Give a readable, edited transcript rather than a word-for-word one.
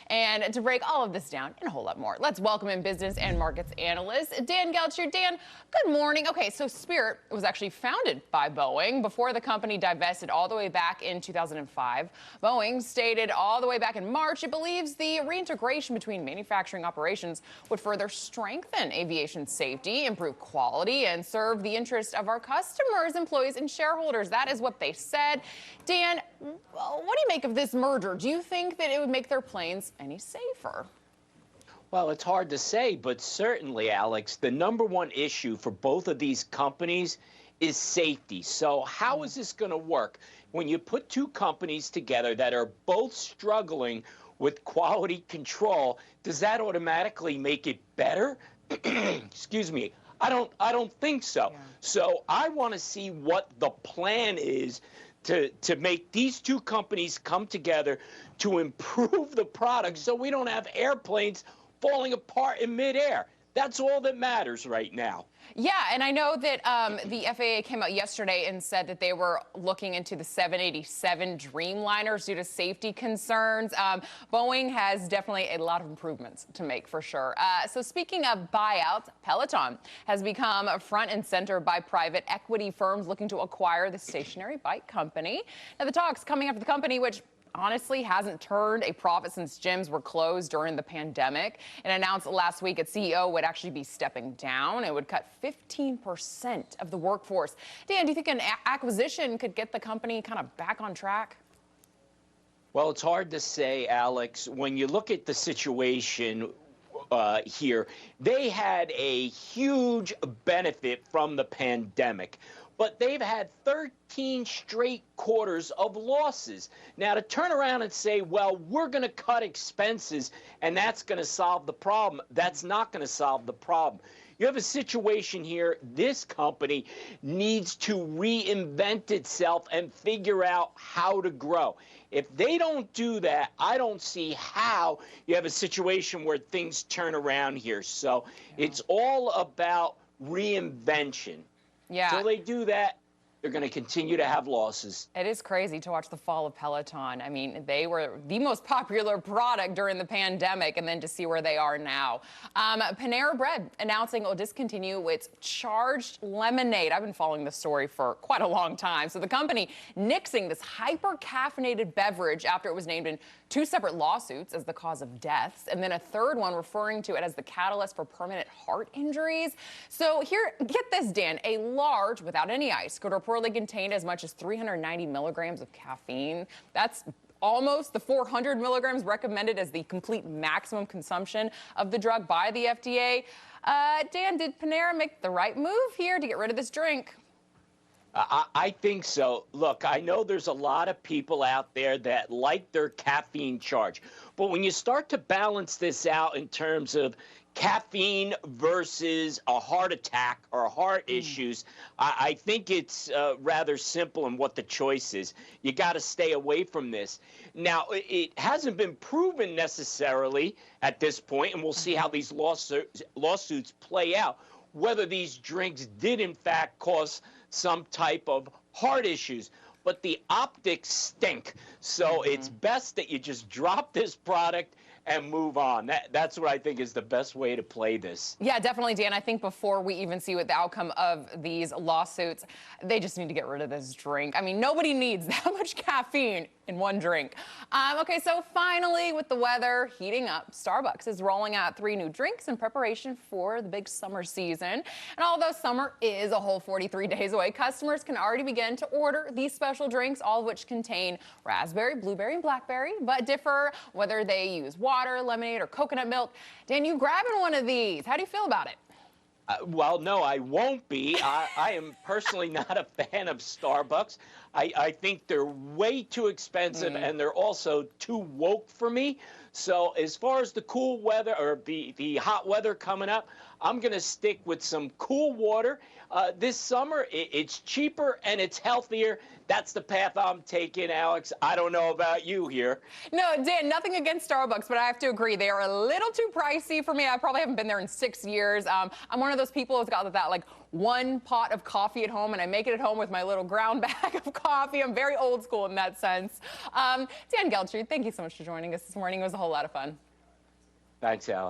And to break all of this down and a whole lot more, let's welcome in business and markets analyst Dan Geltrude. Dan, good morning. Okay, so Spirit was actually founded by Boeing before the company divested all the way back in 2005. Boeing stated all the way back in March it believes the reintegration between manufacturing operations would further strengthen aviation safety, improve quality, and serve the interest of our customers, employees, and shareholders. That is what they said. Dan, what do you make of this merger? Do you think that it would make their planes any safer? Well, it's hard to say, but certainly, Alex, the number one issue for both of these companies is safety. So how is this going to work? When you put two companies together that are both struggling with quality control, does that automatically make it better? Excuse me. I don't think so. Yeah. So I want to see what the plan is to make these two companies come together to improve the product so we don't have airplanes falling apart in midair. That's all that matters right now. Yeah, and I know that the FAA came out yesterday and said that they were looking into the 787 Dreamliners due to safety concerns. Boeing has definitely a lot of improvements to make, for sure. So speaking of buyouts, Peloton has become front and center by private equity firms looking to acquire the stationary bike company. Now, the talks coming after the company, which honestly hasn't turned a profit since gyms were closed during the pandemic. It announced last week its CEO would actually be stepping down. It would cut 15% of the workforce. Dan, do you think an acquisition could get the company kind of back on track? Well, it's hard to say, Alex. When you look at the situation here, they had a huge benefit from the pandemic, but they've had 13 straight quarters of losses. Now, to turn around and say, well, we're going to cut expenses and that's going to solve the problem, that's not going to solve the problem. You have a situation here, this company needs to reinvent itself and figure out how to grow. If they don't do that, I don't see how you have a situation where things turn around here. So it's all about reinvention. Yeah. Until they do that, they're going to continue to have losses. It is crazy to watch the fall of Peloton. I mean, they were the most popular product during the pandemic, and then to see where they are now. Panera Bread announcing it will discontinue its charged lemonade. I've been following this story for quite a long time. So the company nixing this hyper-caffeinated beverage after it was named in 2 separate lawsuits as the cause of deaths, and then a third one referring to it as the catalyst for permanent heart injuries. So here, get this, Dan, a large, without any ice, could reportedly contain as much as 390 milligrams of caffeine. That's almost the 400 milligrams recommended as the complete maximum consumption of the drug by the FDA. Dan, did Panera make the right move here to get rid of this drink? I think so. Look, I know there's a lot of people out there that like their caffeine charge. But when you start to balance this out in terms of caffeine versus a heart attack or heart issues, I think it's rather simple in what the choice is. You got to stay away from this. Now, it hasn't been proven necessarily at this point, and we'll see how these lawsuits play out, whether these drinks did in fact cause some type of heart issues. But the optics stink. So it's best that you just drop this product and move on. That's what I think is the best way to play this. Yeah, definitely, Dan. I think before we even see what the outcome of these lawsuits, they just need to get rid of this drink. I mean, nobody needs that much caffeine in one drink. Okay, so finally, with the weather heating up, Starbucks is rolling out 3 new drinks in preparation for the big summer season. And although summer is a whole 43 days away, customers can already begin to order these special drinks, all of which contain raspberry, blueberry, and blackberry, but differ whether they use water, lemonade, or coconut milk. Dan, you grabbing one of these. How do you feel about it? Well, no, I won't be. I am personally not a fan of Starbucks. I think they're way too expensive, and they're also too woke for me. So as far as the cool weather or the hot weather coming up, I'm going to stick with some cool water. This summer, it's cheaper and it's healthier. That's the path I'm taking, Alex. I don't know about you here. No, Dan, nothing against Starbucks, but I have to agree. They are a little too pricey for me. I probably haven't been there in 6 years. I'm one of those people who's got that like one pot of coffee at home, and I make it at home with my little ground bag of coffee. I'm very old school in that sense. Dan Geltrude, thank you so much for joining us this morning. It was a whole lot of fun. Thanks, Alex.